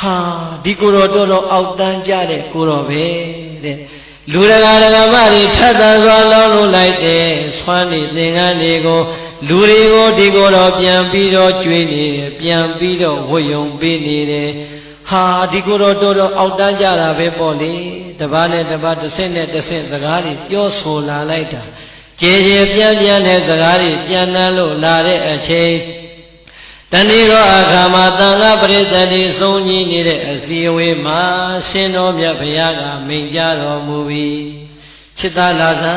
ဟာဒီကိုတော်တော်အောက်တန်းကြတဲ့ကိုတော်ပဲတဲ့လူတကာတကာမတွေထပ်သန်စွာလောင်းလို့လိုက်တယ်ဆွမ်းနေသင်္ကန်းတွေကိုလူတွေကိုဒီကိုတော်ပြန်ပြီးတော့ကျွေးနေတယ်ပြန်ပြီးတော့ဝတ်ယုံပေးနေတယ်ဟာဒီကိုတော်တော်အောက်တန်းကြတာပဲပေါ့လေတပားနဲ့တပားတစ်ဆင့်နဲ့တစ်ဆင့်စကားတွေပြောဆိုလာလိုက်တာကျေကျေပြန်ပြန်တဲ့စကားတွေပြန်နှမ်းလို့လာတဲ့အချိန်တဏှိရောအခါမှာသံဃာပရိသတ်တွေစုံညီနေတဲ့အစည်းအဝေးမှာရှင်တော်မြတ်ဘုရားကမိန့်ကြားတော်မူပြီးချစ်သားလာဇံ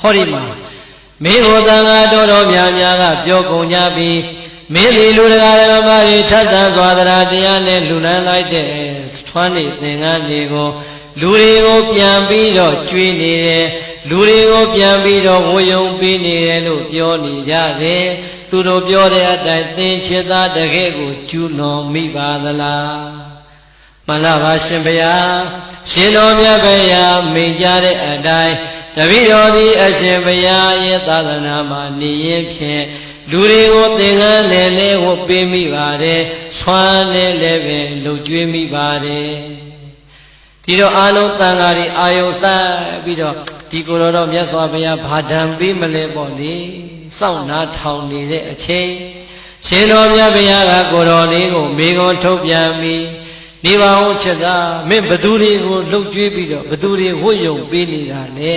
ဟောဒီမှာမင်းဟောသံဃာတော်များများကပြောကုန်ကြပြီးမင်းဒီလူတရားဓမ္မတွေထပ်သန်စွာတရားနဲ့လူလန်းလိုက်တဲ့ထွန်းနေသင်္ကန်းတွေကိုလူတွေကိုပြန်ပြီးတော့ကျွေးနေတယ်လူတွေကိုပြန်ပြီးတော့ဝယုံပေးနေတယ်လို့ပြောနေကြတယ်သူတို့ပြောတဲ့အတိုင်းသင်ချစ်သားတကယ်ကိုကျူးလွန်မိပါသလားမှန်လားပါရှင်ဘုရားရှင်တော်မြတ်ဘုရားမိန့်ကြားတဲ့အတိုင်းတပည့်တော်သည်အရှင်ဘုရားရဲ့သာသနာမှာနေရင်ဖြင့်လူတွေကိုသင်္ကန်းလည်းလဲဝတ်ပေးမိပါတယ်ဆွမ်းနဲ့လည်းပဲလှုပ်ကြွေးမိပါတယ်ဒီတော့အာလုံးတန်ဃာတွေအာယုံဆိုင်ပြီးတော့ဒီကိုယ်တော်မြတ်စွာဘုရားဘာဒံပေးမလဲပေါ့လေစောင့်နာထောင်နေတဲ့အချိန်ရှင်တော်မြတ်ဘုရားကကိုယ်တော်လေးကိုမိဂုံထုတ်ပြန်ပြီးနေပါဦးချက်သားမင်းဘသူတွေကိုလှုပ်ကြွေးပြီးတော့ဘသူတွေဝတ်ယုံပေးနေတာလဲ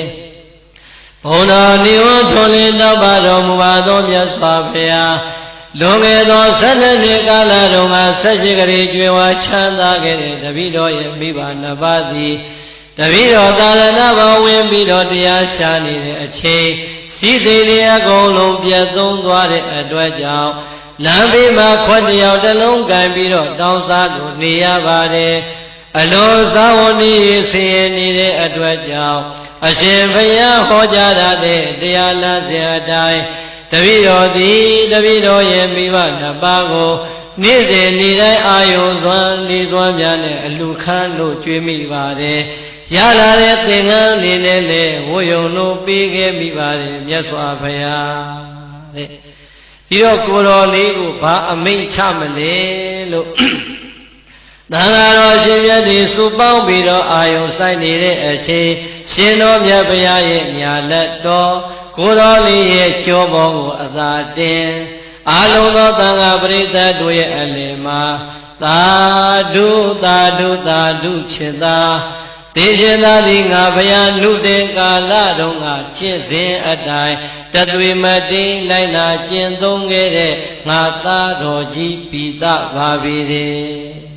ဘုံတော်နိဝထွန်လင်းတော့ပါတော်မူပါသောမြတ်စွာဘုရားလွန်ခဲ့သော12နှစ်ကာလတုန်းက18ကလေးကျွေးဝါချမ်းသာခဲ့တဲ့တပည့်တော်ရဲ့မိဘနှစ်ပါးသည်တပည့်တော်သာရဏဘောင်ဝင်ပြီးတော့တရားရှာနေတဲ့အချိန်စီးစိမ်တွေအကုန်လုံးပြတ်သုံးသွားတဲ့အတွက်ကြောင့်လမ်းဘေးမှာခွက်တယောက်တစ်လုံးကန်ပြီးတော့တောင်းစားလို့နေရပါတယ်အလွန်သာဝန်ကြီးဆင်းရဲနေတဲ့အတွက်ကြောင့်အရှင်ဘုရားဟောကြားတဲ့တရားလမ်းစဉ်အတိုင်းတပည့်တော်သည်တပည့်တော်ရဲ့မိဘနှစ်ပါးကိုနေ့စဉ်နေ့တိုင်းအာယုံစွမ်းနေစွမ်းများနဲ့အလူခန်းလို့ကြွေးမိပါတယ်ရလာတဲ့သင်္ကန်းလေးနဲ့လည်းဝတ်ယုံလို့ပေးခဲ့မိပါတယ်မြတ်စွာဘုရားတဲ့ဒီတော့ကိုတော်လေးကိုဘာအမိန့်ချမလဲလို့သံဃာတော်ရှင်မြတ်တွေစုပေါင်းပြီးတော့အာယုံဆိုင်နေတဲ့အချိန်ရှင်တော်မြတ်ဘုရားရဲ့ညာလက်တော်ကိုတော်လေးရဲ့ကြောပေါ်ကိုအသာတင်အာလုံးသောသံဃာပရိသတ်တို့ရဲ့အလယ်မှာသာဓုသာဓုသာဓုချစ်သာသေရှင်သာသည်ငါဘုရားနုစဉ်ကာလတုန်းကကျင့်စဉ်အတိုင်းတသွေမတိန်လိုက်လာကျင့်သုံးခဲ့တဲ့ငါသားတော်ကြီးပိသပါပေတယ်